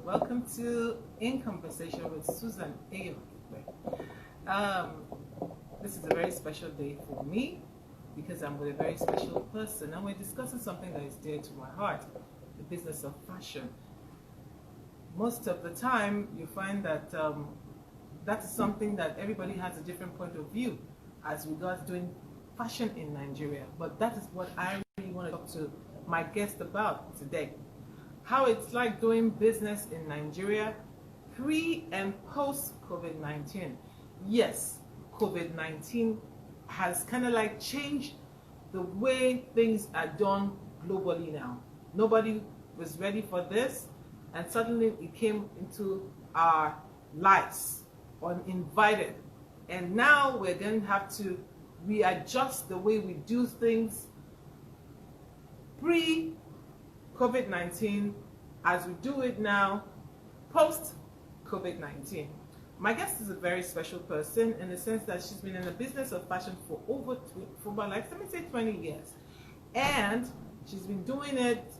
Welcome to In Conversation with Susan Eyo Ikpe. This is a very special day for me because I'm with a very special person and we're discussing something that is dear to my heart, the business of fashion. Most of the time you find that that is something that everybody has a different point of view as regards doing fashion in Nigeria, but that is what I really want to talk to my guest about today. How it's like doing business in Nigeria pre and post COVID-19. Yes, COVID-19 has kind of like changed the way things are done globally now. Nobody was ready for this, and suddenly it came into our lives uninvited. And now we're going to have to readjust the way we do things pre-COVID-19 as we do it now post-COVID-19. My guest is a very special person in the sense that she's been in the business of fashion for about like, let me say 20 years. And she's been doing it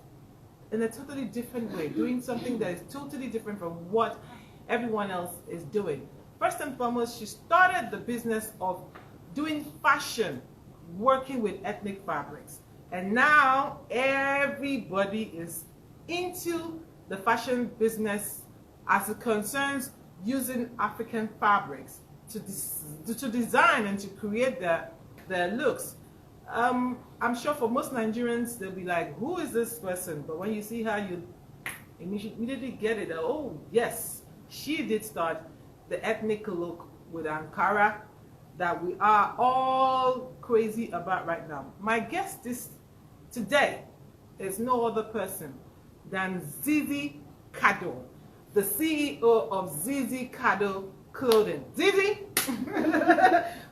in a totally different way, doing something that is totally different from what everyone else is doing. First and foremost, she started the business of doing fashion, working with ethnic fabrics. And now everybody is into the fashion business as it concerns using African fabrics to design and to create their looks. I'm sure for most Nigerians, they'll be like, who is this person? But when you see her, you immediately get it. Oh, yes, she did start the ethnic look with Ankara that we are all crazy about right now. My guest today is no other person than Zizi Cardow, the CEO of Zizi Cardow Clothing. Zizi,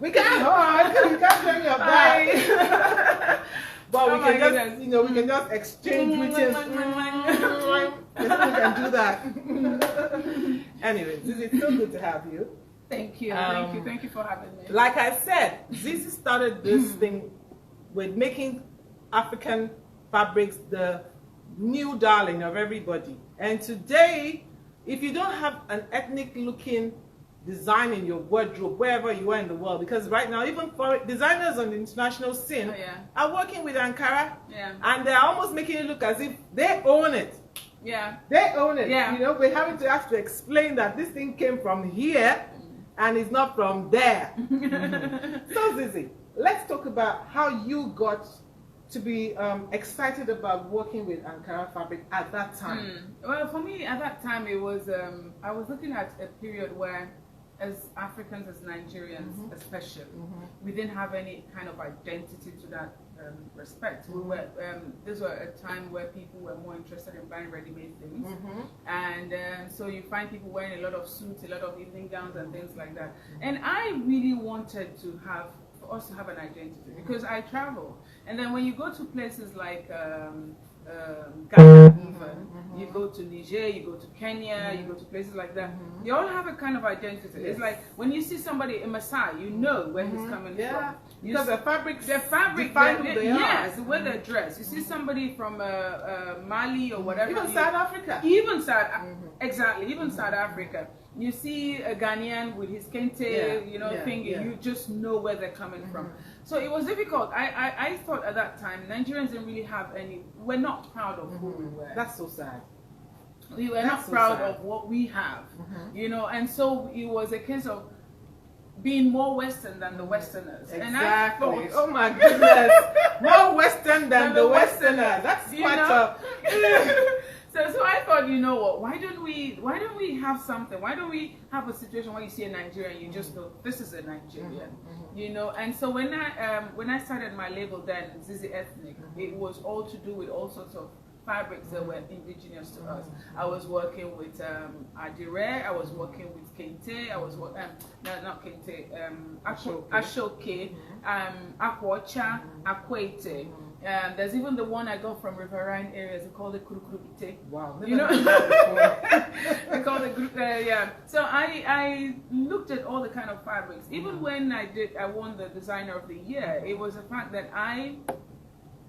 we can't hug, we can't turn your back, but we can just, we can just exchange greetings. We can do that. Anyway, Zizi, it's so good to have you. Thank you, thank you for having me. Like I said, Zizi started this thing with making African fabrics the new darling of everybody. And today, if you don't have an ethnic looking design in your wardrobe, wherever you are in the world, because right now, even for designers on the international scene are working with Ankara, and they're almost making it look as if they own it. Yeah. They own it. Yeah. We're having to have to explain that this thing came from here and it's not from there. So Zizi, let's talk about how you got to be excited about working with Ankara fabric at that time. Well, for me at that time, it was I was looking at a period where, as Africans, as Nigerians especially, we didn't have any kind of identity to that respect. We were this was a time where people were more interested in buying ready-made things, and so you find people wearing a lot of suits, a lot of evening gowns and things like that. And I really wanted to have, for us to have an identity, because I travel, and then when you go to places like Ghana, even you go to Niger, you go to Kenya, you go to places like that, you all have a kind of identity. It's like when you see somebody in Maasai, you know where he's coming from. Because the fabric, yes, the way they're dressed. You see somebody from Mali or whatever, even South Africa, exactly, even South Africa. You see a Ghanaian with his kente, thing, you just know where they're coming from. So it was difficult. I thought at that time, Nigerians didn't really have any, we're not proud of who we were. That's so sad. We were not proud of what we have, and so it was a case of being more Western than the Westerners. Exactly. And I thought, oh my goodness, more Western than the Westerners. That's quite tough. So I thought, you know what? Why don't we have something? Why don't we have a situation where you see a Nigerian, you just know this is a Nigerian, And so when I started my label then, Zizi Ethnic, it was all to do with all sorts of fabrics that were indigenous to us. I was working with Adire, I was working with Kente, I was not Kente, Ashoke, Akwacha, Akwete. There's even the one I got from riverine areas. They call it Kurukurubite. Wow. They call it So I looked at all the kind of fabrics. Even when I won the designer of the year, it was the fact that I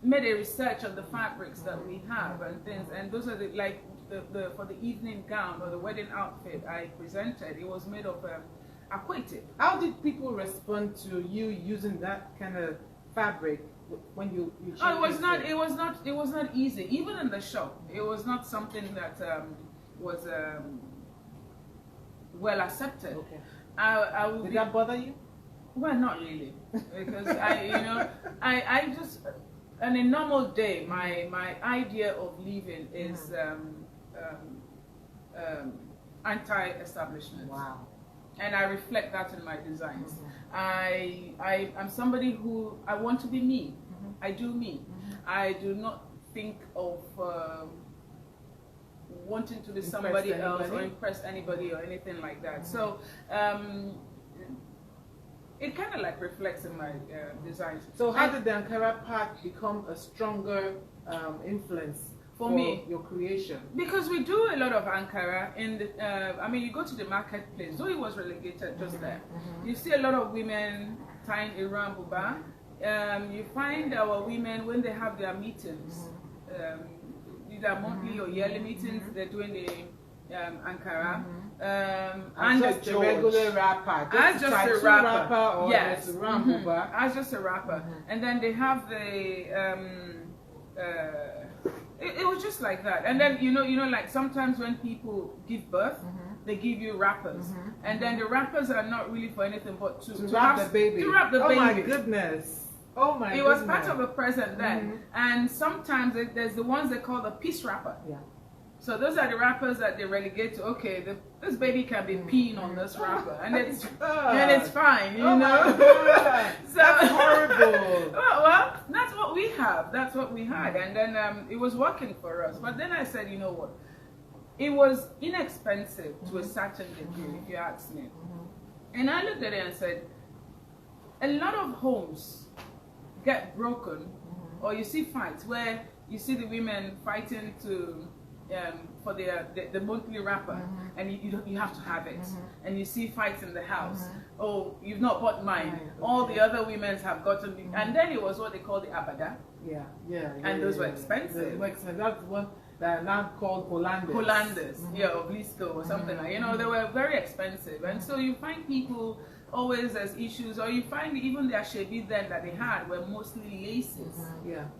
made a research on the fabrics that we have and things, and those are the, like, for the evening gown or the wedding outfit I presented, it was made of aquatic. How did people respond to you using that kind of fabric when you Oh, it was not easy. Even in the shop, it was not something that was well accepted. Okay. I would Did that bother you? Well, not really, because I just, on a normal day, my idea of living is anti-establishment. Wow. And I reflect that in my designs. I'm somebody who, I want to be me. I do me. I do not think of wanting to be somebody else or impress anybody or anything like that. So it kind of like reflects in my designs. So how did the Ankara part become a stronger influence for me, your creation? Because we do a lot of Ankara in the, I mean, you go to the marketplace, though it was relegated just there. You see a lot of women tying Iran buba. You find our women when they have their meetings, either monthly or yearly meetings, they're doing the Ankara. And just a regular rapper, as just a rapper, or yes, Iran buba. As just a rapper, and then they have the. It was just like that, and then you know, like sometimes when people give birth, they give you wrappers, and then the wrappers are not really for anything but to wrap the baby. To wrap the baby. Oh my goodness! Oh my! It was part of the present then, and sometimes there's the ones they call the peace wrapper. Yeah. So those are the wrappers that they relegate to. Okay, this baby can be peeing on this wrapper, and it's fine, you know. So, that's horrible. well, that's what we have. That's what we had, and then it was working for us. But then I said, you know what? It was inexpensive to a certain degree, if you ask me. And I looked at it and said, a lot of homes get broken, or you see fights where you see the women fighting to. For the monthly wrapper, and you have to have it, and you see fights in the house. Oh, you've not bought mine. All the other women's have gotten, and then it was what they call the abada. And those were expensive. That's one that are now called Hollanders, or Blisco or something like. You know, they were very expensive, and so you find people always as issues, or you find even their shebi then that they had were mostly laces.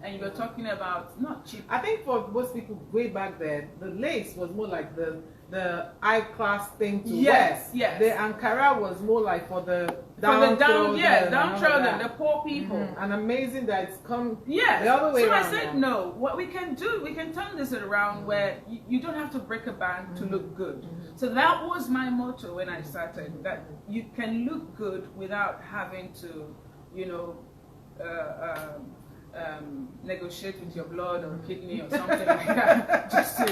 And you were talking about not cheap. I think for most people way back then, the lace was more like the high class thing to wear. The Ankara was more like for the downtrodden, the poor people. And amazing that it's come the other way around. So I said, no, what we can do, we can turn this around where you don't have to break a bank to look good. So that was my motto when I started, that you can look good without having to, you know, negotiate with your blood or kidney or something like that, just to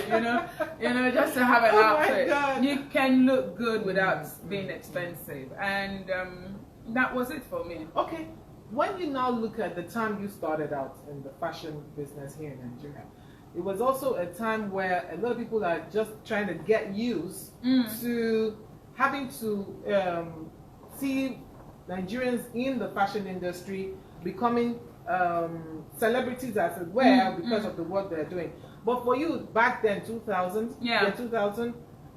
just to have an outfit. You can look good without being expensive, and that was it for me. Okay, when you now look at the time you started out in the fashion business here in Nigeria, it was also a time where a lot of people are just trying to get used to having to see Nigerians in the fashion industry becoming celebrities as it were because of the work they're doing. But for you back then, 2000,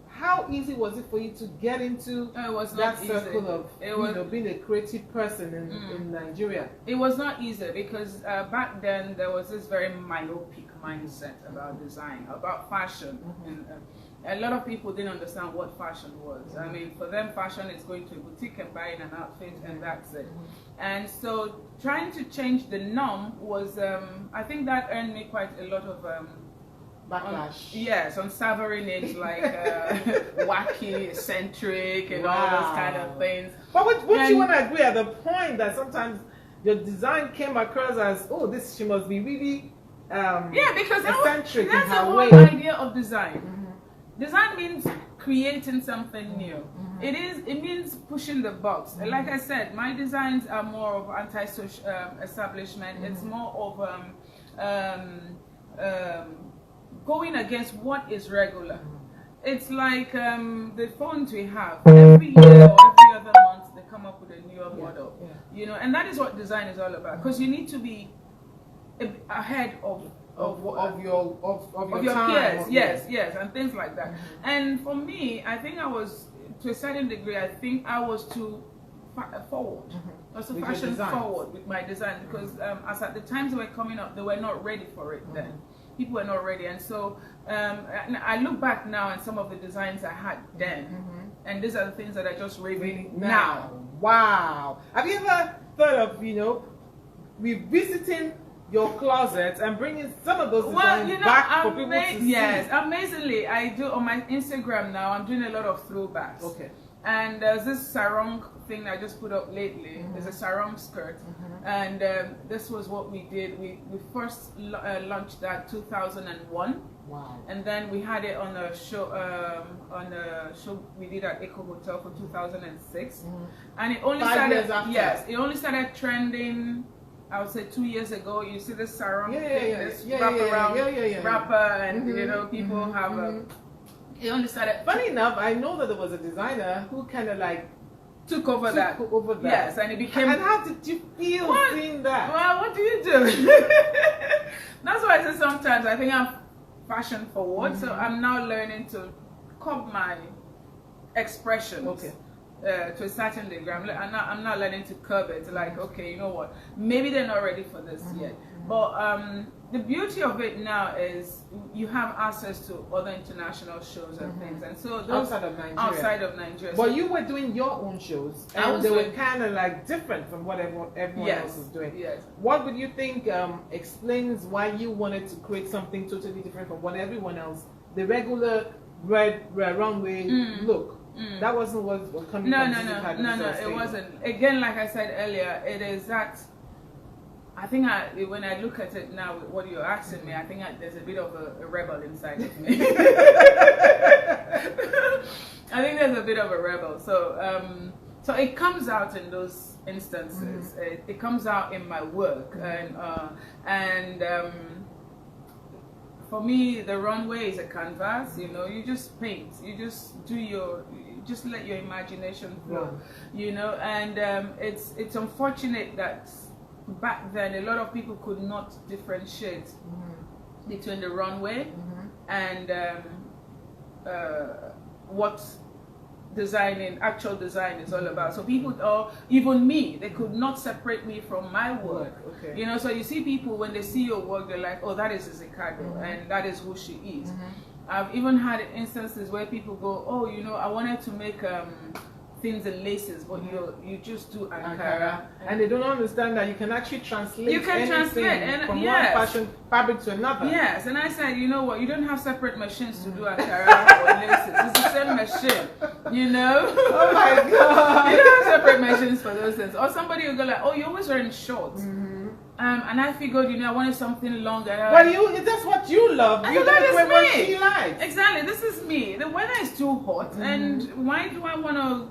how easy was it for you to get into that circle of being a creative person in Nigeria? It was not easy because back then there was this very myopic mindset about design, about fashion. And, a lot of people didn't understand what fashion was. I mean, for them, fashion is going to a boutique and buying an outfit, and that's it. And so, trying to change the norm was, I think that earned me quite a lot of backlash. On savoring it, like wacky, eccentric, and all those kind of things. But would you want to agree at the point that sometimes your design came across as, she must be really because eccentric that's in the her whole way. idea of design. Design means creating something new. It means pushing the box. Like I said, my designs are more of anti-social establishment. It's more of going against what is regular. It's like the phones we have. Every year or every other month, they come up with a newer model. You know, and that is what design is all about. Because you need to be ahead of of your time, peers, yes, and things like that. And for me, I think I was, to a certain degree, I think I was too forward. I was too fashion forward with my design, because as at the times they were coming up, they were not ready for it then. People were not ready, and so I look back now and some of the designs I had then, and these are the things that I just raving now. Wow! Have you ever thought of revisiting your closet and bringing some of those designs back for people to see? Yes, amazingly, I do on my Instagram now. I'm doing a lot of throwbacks. Okay. And there's this sarong thing I just put up lately. There's a sarong skirt, and this was what we did. We first launched that 2001. Wow. And then we had it on a show we did at Eco Hotel for 2006, and it only 5 years after. Yes, it only started trending, I would say 2 years ago. You see this sarong thing, this wrapper, and people have it only started. Funny enough, I know that there was a designer who kind of like took over that. Yes, and it became. And how did you feel seeing that? Well, what do you do? That's why I say sometimes I think I'm fashion forward, so I'm now learning to curb my expressions. Okay. To a certain degree, I'm not learning to curb it. Like, okay, you know what? Maybe they're not ready for this yet. But the beauty of it now is you have access to other international shows and things, and so those outside of Nigeria. But you were doing your own shows, and they were kind of like different from what everyone else is doing. Yes. What would you think explains why you wanted to create something totally different from what everyone else, the regular red runway look? That wasn't what coming from Zizi Cardow. No, it wasn't. Again, like I said earlier, it is that. I think when I look at it now, with what you're asking me, I think there's a bit of a rebel inside of me. I think there's a bit of a rebel. So, so it comes out in those instances. It comes out in my work, and for me, the runway is a canvas. You just paint. You just do just let your imagination flow. And it's unfortunate that back then a lot of people could not differentiate between the runway and what actual design is all about. So people, or even me, they could not separate me from my work. Okay. So you see people, when they see your work, they're like, oh, that is Zizi Cardow, and that is who she is. I've even had instances where people go, oh, I wanted to make things and laces, but you just do Ankara. And they don't understand that you can actually translate. You can translate from one fashion fabric to another. Yes, and I said, you know what? You don't have separate machines to do Ankara or laces. It's the same machine. Oh my God! You don't have separate machines for those things. Or somebody will go like, oh, you're always wearing shorts. And I figured, I wanted something longer. Well, that's what you love. You don't wear what she likes. Exactly. This is me. The weather is too hot, and why do I want to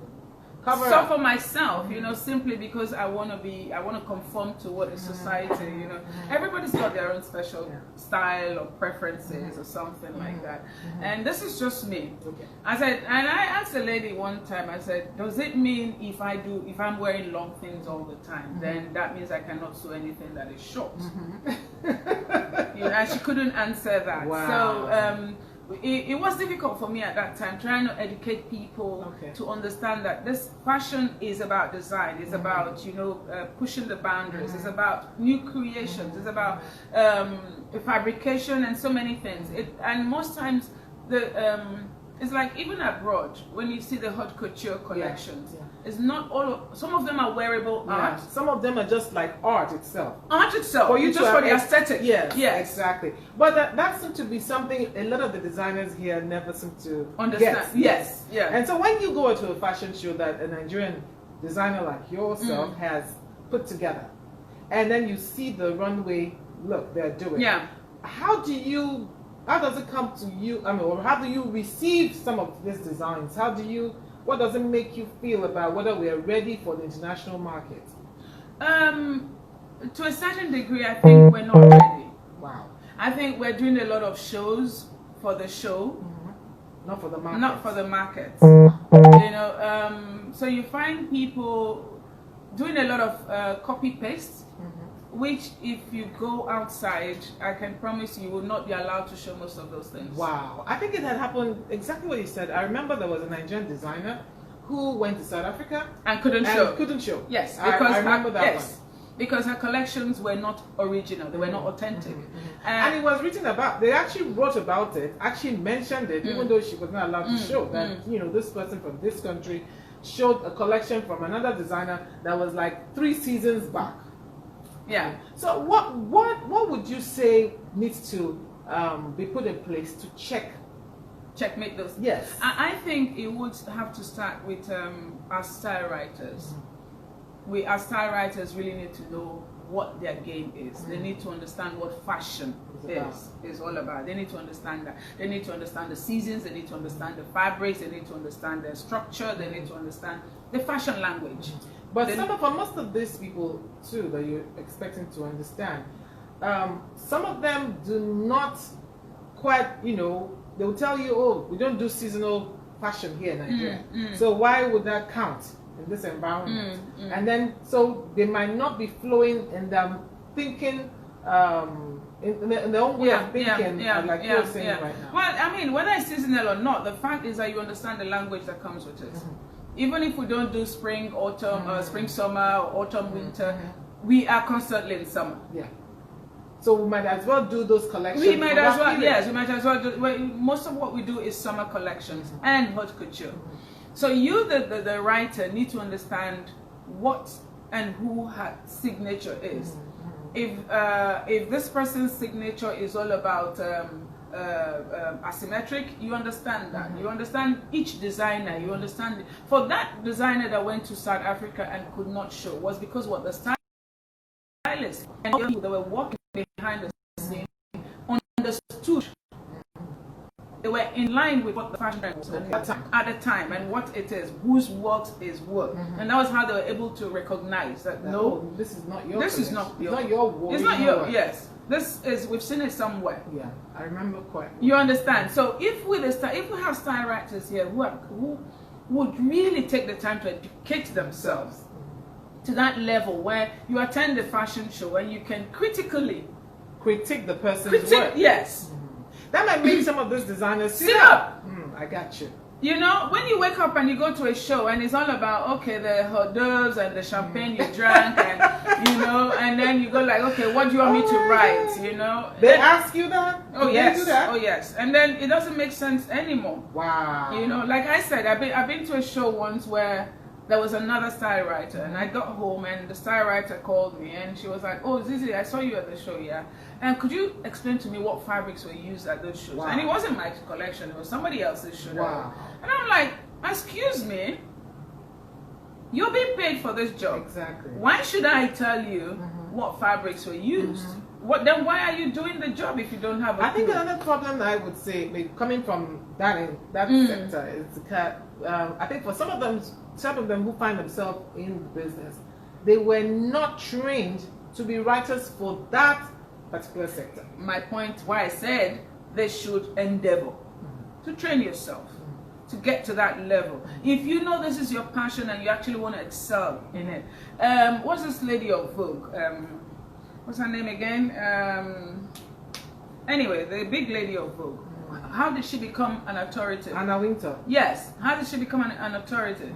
suffer myself, simply because I want to conform to what is society, Everybody's got their own special style or preferences or something like that. And this is just me. Okay. I asked a lady one time, I said, does it mean if I'm wearing long things all the time, then that means I cannot sew anything that is short? And she couldn't answer that. Wow. So, it was difficult for me at that time, trying to educate people to understand that this fashion is about design, it's about pushing the boundaries, it's about new creations, it's about fabrication and so many things. And most times it's like even abroad when you see the haute couture collections, it's not some of them are wearable art. Some of them are just like art itself. For you, just for the aesthetic. Yes, exactly. But that seems to be something a lot of the designers here never seem to understand. Yes. And so when you go to a fashion show that a Nigerian designer like yourself has put together, and then you see the runway look they're doing, how does it come to you? Or how do you receive some of these designs? What does it make you feel about whether we are ready for the international market? To a certain degree, I think we're not ready. Wow. I think we're doing a lot of shows for the show, not for the market. Not for the market. So you find people doing a lot of copy paste. which if you go outside, I can promise you will not be allowed to show most of those things. Wow. I think it had happened exactly what you said. I remember there was a Nigerian designer who went to South Africa and couldn't show. Yes, because I remember that one. Because her collections were not original, they were not authentic. And it was written about, they actually wrote about it, actually mentioned it, even though she was not allowed to show that, you know, this person from this country showed a collection from another designer that was like 3 seasons back. Yeah. So what would you say needs to be put in place to checkmate those? Yes. I think it would have to start with our style writers. We as style writers really need to know what their game is. They need to understand what fashion is all about. They need to understand that. They need to understand the seasons, they need to understand the fabrics, they need to understand their structure, they need to understand the fashion language. But for most of these people too that you're expecting to understand, some of them do not quite, you know, they will tell you, oh, we don't do seasonal fashion here in Nigeria. So why would that count in this environment? And then, so they might not be flowing in them thinking, in their own way of thinking, like you're saying right now. Well, I mean, whether it's seasonal or not, the fact is that you understand the language that comes with it. Even if we don't do spring, autumn, spring, summer, autumn, winter, we are constantly in summer. Yeah. So we might as well do those collections. We might as well, yes, we might as well do. Well, most of what we do is summer collections and haute couture. So you, the writer, need to understand what and who her signature is. If this person's signature is all about asymmetric, you understand that. You understand each designer. You understand for that designer that went to South Africa and could not show was because what the stylists and people that were working behind the scene understood. They were in line with what the fashion trend was at the time and what it is, whose work is work, and that was how they were able to recognize that no, this is not your. This is not your. It's not your work. It's not your. Yes, this is. We've seen it somewhere. Yeah, I remember quite. You understand? So if we have style writers here who would really take the time to educate themselves to that level where you attend the fashion show and you can critically critique the person's work. Yes. That might make some of those designers sit up. I got you. You know, when you wake up and you go to a show and it's all about, okay, the hors d'oeuvres and the champagne you drank and, you know, and then you go like, okay, what do you want me to write, you know? They ask you that? Oh, yes. Do that? Oh, yes. And then it doesn't make sense anymore. Wow. You know, like I said, I've been to a show once where there was another style writer, and I got home and the style writer called me and she was like, oh, Zizi, I saw you at the show, yeah? And could you explain to me what fabrics were used at those shows? Wow. And it wasn't my collection, it was somebody else's show. Wow. And I'm like, excuse me, you're being paid for this job. Exactly. Why should I tell you what fabrics were used? Then why are you doing the job if you don't have a I think clue? another problem that I would say, coming from that sector, is that I think for some of them who find themselves in business, they were not trained to be writers for that particular sector. My point, why I said they should endeavor to train yourself to get to that level. If you know this is your passion and you actually want to excel in it. What's this lady of Vogue? What's her name again? Anyway, the big lady of Vogue. How did she become an authority? Anna Wintour. Yes. How did she become an authority?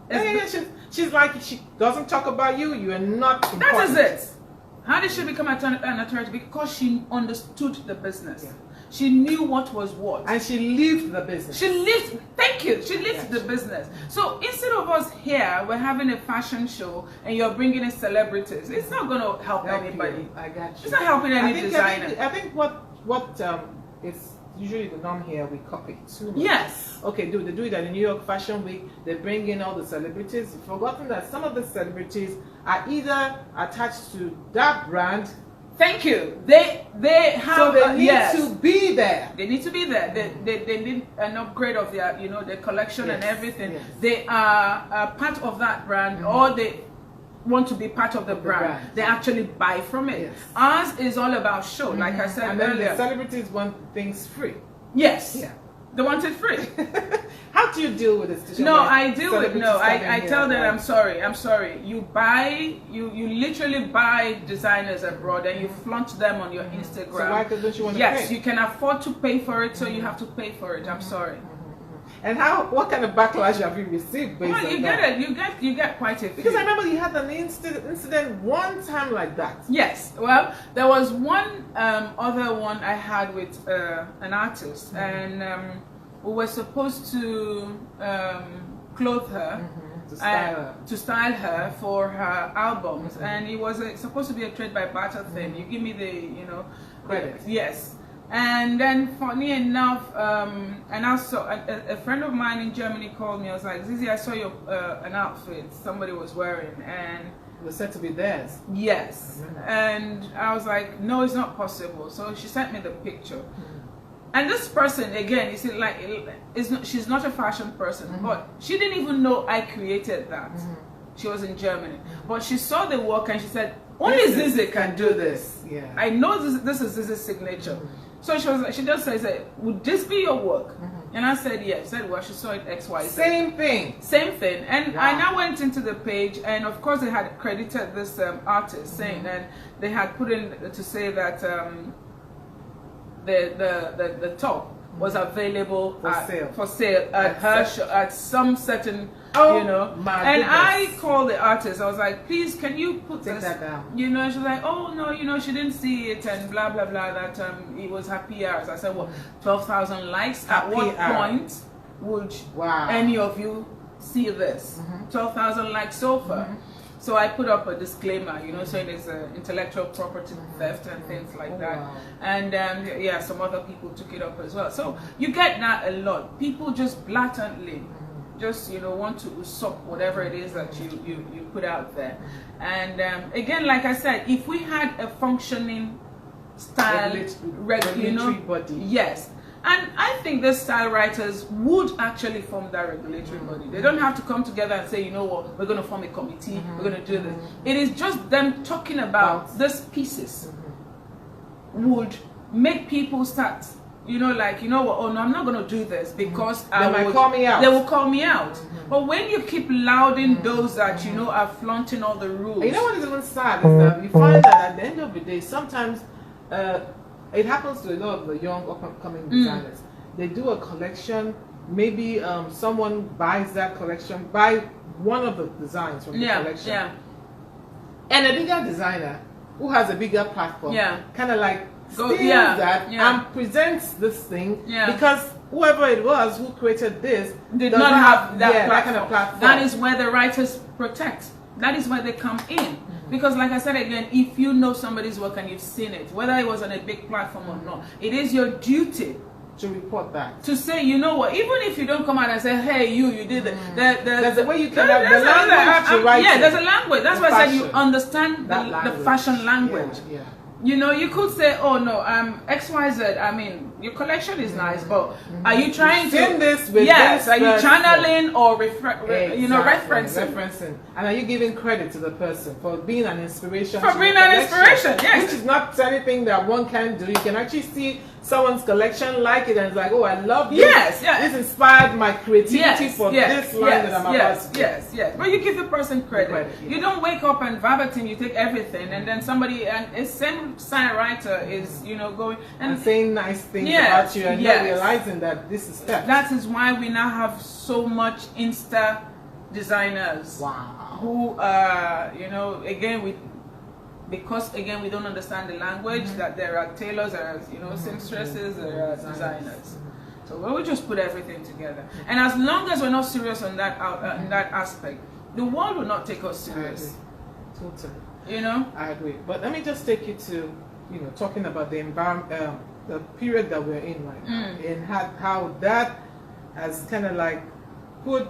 Yeah, she's like, she doesn't talk about you, you are not important. That is it. How did she become an authority? Because she understood the business. Yeah. She knew what was what. And she lived the business. She lived, thank you, she lived the business. So instead of us here, we're having a fashion show and you're bringing in celebrities, it's not going to help anybody. I got you. It's not helping any designer. I think what is usually the norm here, we copy too much. Yes. Okay, they do it at the New York Fashion Week. They bring in all the celebrities. You've forgotten that some of the celebrities are either attached to that brand. Thank you. They have. So they need to be there. They need to be there. They need an upgrade of their their collection and everything. Yes. They are part of that brand, or they want to be part of the brand. They actually buy from it. Yes. Ours is all about show, like I said and then earlier. the celebrities want things free. Yes. Yeah. They want it free. How do you deal with this? No, I deal with I tell them I'm sorry. You literally buy designers abroad and you flaunt them on your Instagram. So why don't you want to Yes, pay? you can afford to pay for it, so you have to pay for it. I'm sorry. And what kind of backlash have you received based Well, on that? you get quite a few. Because I remember you had an incident one time like that. Yes, well, there was one other one I had with an artist, and we were supposed to clothe her, to style her for her albums, and it was supposed to be a trade by barter thing. You give me the Credit. Yes. And then, funny enough, and also a friend of mine in Germany called me. I was like, Zizi, I saw your an outfit somebody was wearing, and It was said to be theirs. yes. And I was like, no, it's not possible. So she sent me the picture. And this person, again, you see, like, she's not a fashion person, but she didn't even know I created that. She was in Germany, but she saw the work and she said, only Zizi can do this. Yeah. I know this is Zizi's signature. So she just said, would this be your work? And I said, yes. She said, well, she saw it X, Y, Z. Same thing. Same thing. And Wow. I now went into the page, and of course they had credited this artist, saying, and they had put in to say that the top was available for sale at her at some certain, my and goodness. I called the artist. I was like, please, can you put Take this that down. She was like, oh no, she didn't see it, and blah blah blah, that it was her PRs. I said, well, 12,000 likes. At what point would any of you see this? 12,000 likes so far. So I put up a disclaimer, saying it's intellectual property theft and things like that. Wow. And some other people took it up as well. So you get that a lot. People just blatantly just want to usurp whatever it is that you put out there. And again, like I said, if we had a functioning style regulatory body, yes. And I think the style writers would actually form that regulatory body. They don't have to come together and say, you know what, we're going to form a committee, we're going to do this. It is just them talking about these pieces would make people start, like, what, oh no, I'm not going to do this because they might call me out. They will call me out. But when you keep lauding those that, are flaunting all the rules. And you know what is even sad is that you find that at the end of the day, sometimes it happens to a lot of the young up-and-coming designers. They do a collection, maybe someone buys that collection, buy one of the designs from the collection. And a bigger designer who has a bigger platform kind of like steals that and presents this thing because whoever it was who created this did not have that kind of platform. That is where the writers protect. That is where they come in. Because like I said again, if you know somebody's work and you've seen it, whether it was on a big platform or not, it is your duty to report that. To say, you know what, even if you don't come out and say, hey, you did it. There's a way you can have the language to write it. There's a language. That's why I said you understand the fashion language. You could say, oh no, XYZ, I mean, your collection is nice, but are you trying to this with yes, this are you person? channeling or referencing? And are you giving credit to the person for being an inspiration? Yes. Which is not anything that one can do. You can actually see someone's collection, like it, and it's like, oh, I love this. This inspired my creativity for this line that I'm about to do. Yes. But you give the person credit. You don't wake up and verbatim, you take everything, and then somebody, and a same sign writer is, going and saying nice things about you and not realizing that this is theft. That is why we now have so much Insta designers. Wow. Who because we don't understand the language, that there are tailors, there are seamstresses, there are designers. So we just put everything together. And as long as we're not serious on that in that aspect, the world will not take us serious. Totally. I agree. But let me just take you to talking about the environment, the period that we're in right now, and how that has kind of like put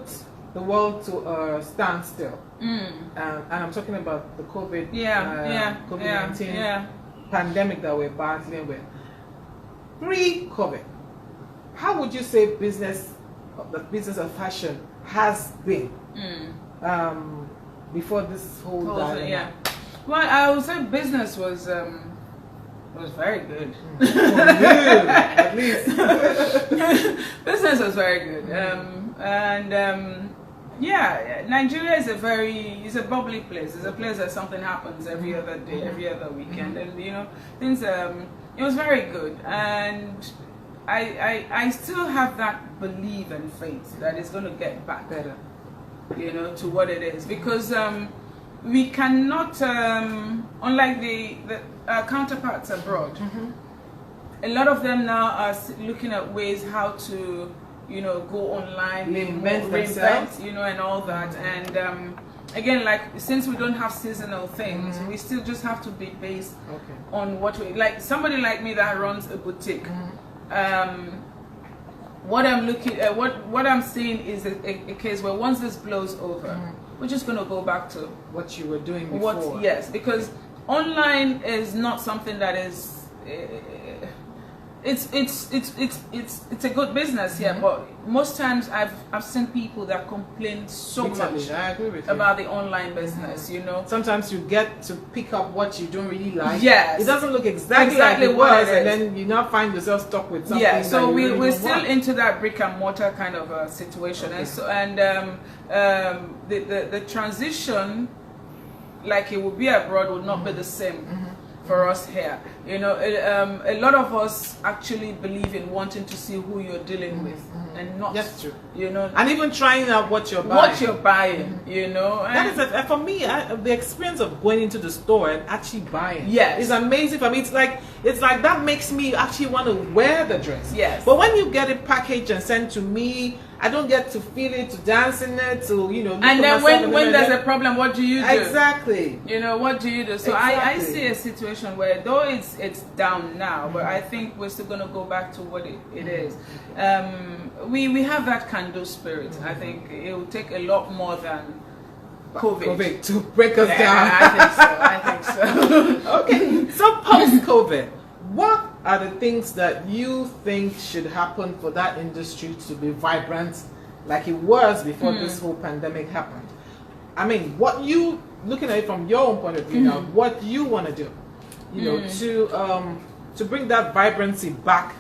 the world to a standstill. And I'm talking about the COVID-19 pandemic that we're battling with. Pre-COVID, how would you say the business of fashion has been before this whole Well, I would say business was It was very good. At least. Business was very good. Yeah, Nigeria is it's a bubbly place. It's a place that something happens every other day, every other weekend, and you know, things. It was very good, and I still have that belief and faith that it's going to get back better, you know, to what it is, because we cannot, unlike the counterparts abroad, a lot of them now are looking at ways how to, you know, go online, reinvent, you know, and all that. And again, like, since we don't have seasonal things, we still just have to be based on what we like. Somebody like me that runs a boutique, what I'm looking at, what I'm seeing is a case where once this blows over, we're just going to go back to what you were doing before. Yes, because online is not something that is. It's a good business, but most times I've seen people that complain so much about the online business, you know. Sometimes you get to pick up what you don't really like. Yes. It doesn't look exactly like it was, and then you now find yourself stuck with something. Yeah, so we're really still into that brick and mortar kind of situation. And so the transition, like it would be abroad, would not be the same for us here. You know, a lot of us actually believe in wanting to see who you're dealing with, and not, that's true, you know, and even trying out what you're buying. You know, that is for me. The experience of going into the store and actually buying, is amazing for me. It's like that makes me actually want to wear the dress. Yes. But when you get it packaged and sent to me, I don't get to feel it, to dance in it, to, you know. And then when there's a problem, what do you do? Exactly. You know, what do you do? So I see a situation where, though it's down now, but I think we're still going to go back to what it is. We have that can-do spirit. I think it will take a lot more than COVID to break us down. I think so. Okay, so post-COVID, what are the things that you think should happen for that industry to be vibrant like it was before this whole pandemic happened? I mean, what you, looking at it from your own point of view now, what you want to do, you know, to bring that vibrancy back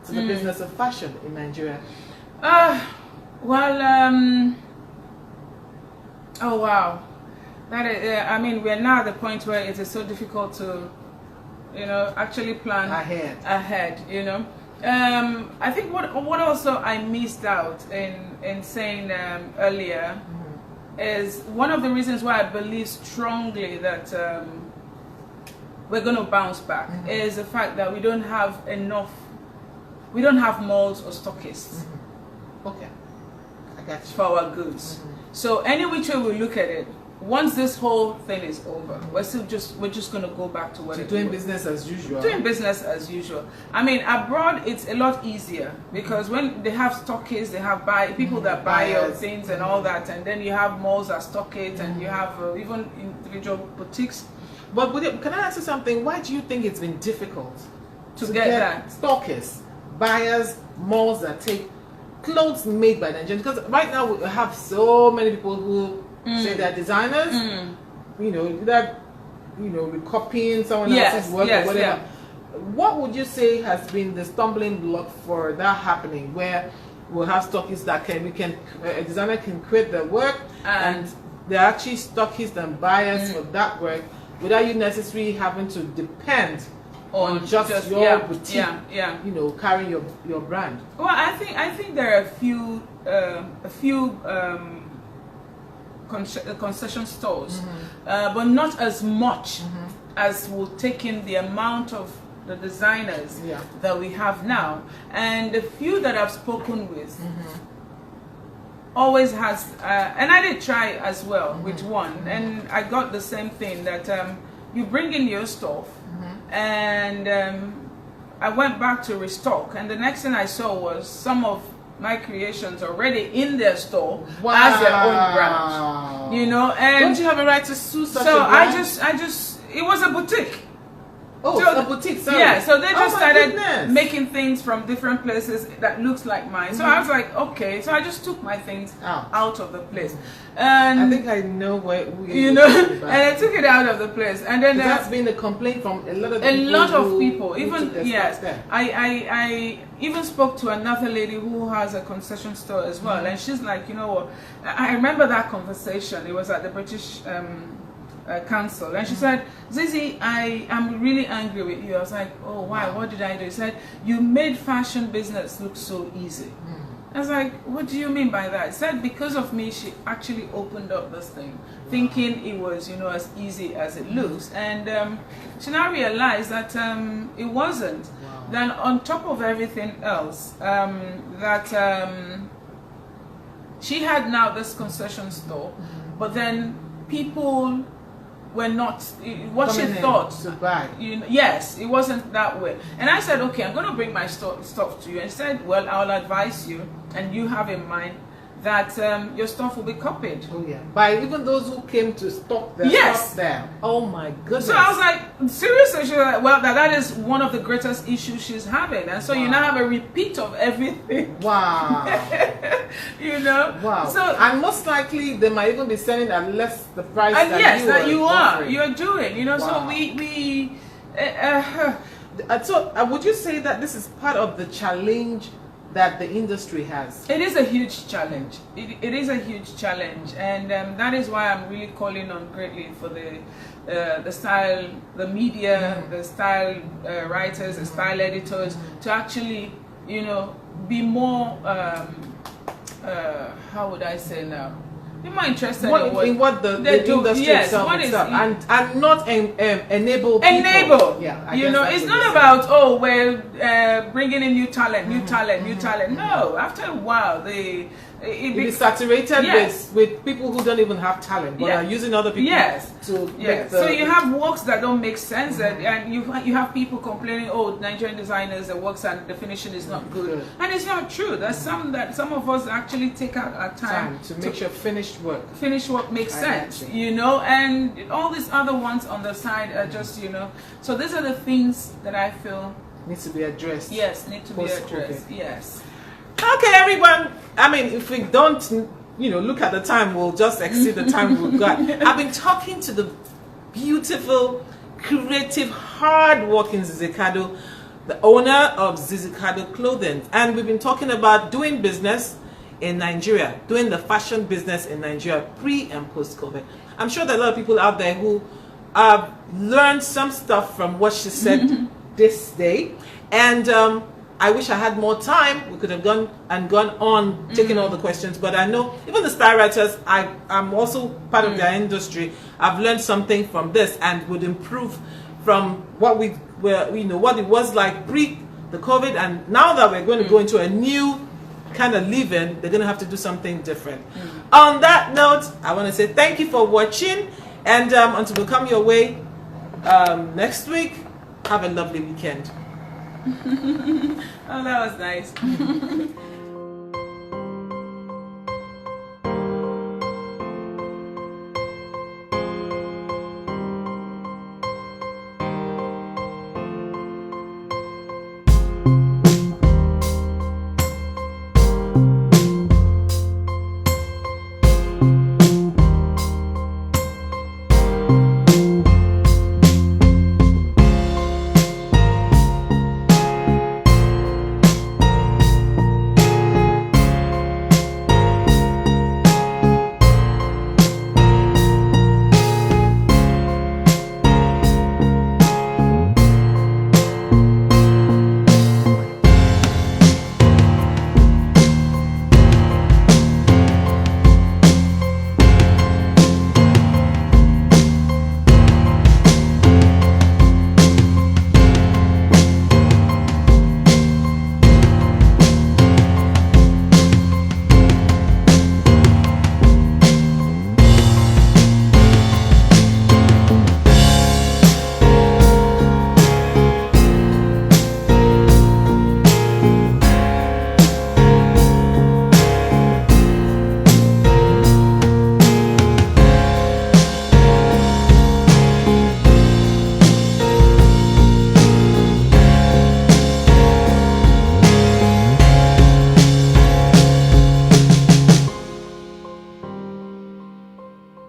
to the business of fashion in Nigeria? Oh wow, that is, I mean, we're now at the point where it is so difficult to, you know, actually plan ahead, you know. I think what also I missed out in saying earlier is one of the reasons why I believe strongly that we're going to bounce back is the fact that we don't have malls or stockists. Okay, I got you. For our goods. So any which way we look at it, once this whole thing is over, we're just going to go back to what doing business as usual. Doing business as usual. I mean, abroad it's a lot easier because when they have stockists, they have people that buy your things and all that, and then you have malls that stock it, and you have even individual boutiques. But can I ask you something? Why do you think it's been difficult to get that? Stockists, buyers, malls that take clothes made by Nigerians? Because right now we have so many people who say they're designers, you know, that, you know, copying someone else's work or whatever. Yeah. What would you say has been the stumbling block for that happening, where we'll have stockists that a designer can create their work and they're actually stockists and buyers for that work without you necessarily having to depend on just your boutique, you know, carrying your brand? Well, I think there are a few concession stores, but not as much as will take in the amount of the designers that we have now. And the few that I've spoken with always has, and I did try as well with one, and I got the same thing, that you bring in your stuff, and I went back to restock, and the next thing I saw was some of my creations already in their store as their own brand, you know. And don't you have a right to sue such a so brand? I just it was a boutique, Oh, So- a boutique, sorry. Yeah, so they just Oh, my started goodness. making things from different places that looks like mine. So I was like, okay. So I just took my things out of the place, and I think I know where you know, and I took it out of the place, and then that's been a complaint from a lot of a people. lot of who people, took even their yes, stuff there. I even spoke to another lady who has a concession store as well, and she's like, you know what? I remember that conversation. It was at the British Council, and she said, Zizi, I am really angry with you. I was like, oh, why? What did I do? She said, you made fashion business look so easy. I was like, what do you mean by that? She said, because of me, she actually opened up this thing, thinking it was, you know, as easy as it looks. And she now realized that it wasn't. Then on top of everything else, she had now this concession store, but then people were not what she thought to buy. Yes, it wasn't that way. And I said, okay, I'm going to bring my stuff to you. And said, well, I'll advise you, and you have in mind that your stuff will be copied. Oh yeah, by even those who came to stock their stuff there. Oh my goodness. So I was like, seriously? She was like, well, that is one of the greatest issues she's having, and so you now have a repeat of everything. Wow. You know. Wow. So and most likely they might even be selling at less the price. and that yes, you that you are offering. you're doing. You know. Wow. So we. So would you say that this is part of the challenge that the industry has? It is a huge challenge. It is a huge challenge, and that is why I'm really calling on greatly for the style, the media, the style writers, the style editors to actually, you know, be more. How would I say now? Be more interested in what the industry yes, itself what is and not enable people. Enable. Yeah, you know, it's not about bringing in new talent. No, after a while it be saturated yes. with people who don't even have talent, but are using other people to make the... So you have works that don't make sense, and you have people complaining, oh, Nigerian designers, the works and the finishing is not good. And it's not true. There's some of us actually take out our time to make sure finished work makes sense, you know, and all these other ones on the side are just, you know, so these are the things that I feel needs to be addressed. Yes, need to be addressed. Yes. Okay, everyone. I mean, if we don't, you know, look at the time, we'll just exceed the time we've got. I've been talking to the beautiful, creative, hard-working Zizi Cardow, the owner of Zizi Cardow Clothing, and we've been talking about doing business in Nigeria, doing the fashion business in Nigeria pre and post-COVID. I'm sure there are a lot of people out there who have learned some stuff from what she said this day, and I wish I had more time. We could have gone on taking all the questions, but I know even the style writers, I'm also part of their industry. I've learned something from this and would improve from what what it was like pre the COVID, and now that we're going to go into a new kind of living, they're going to have to do something different. On that note, I want to say thank you for watching, and until we come your way next week, have a lovely weekend. Oh, that was nice.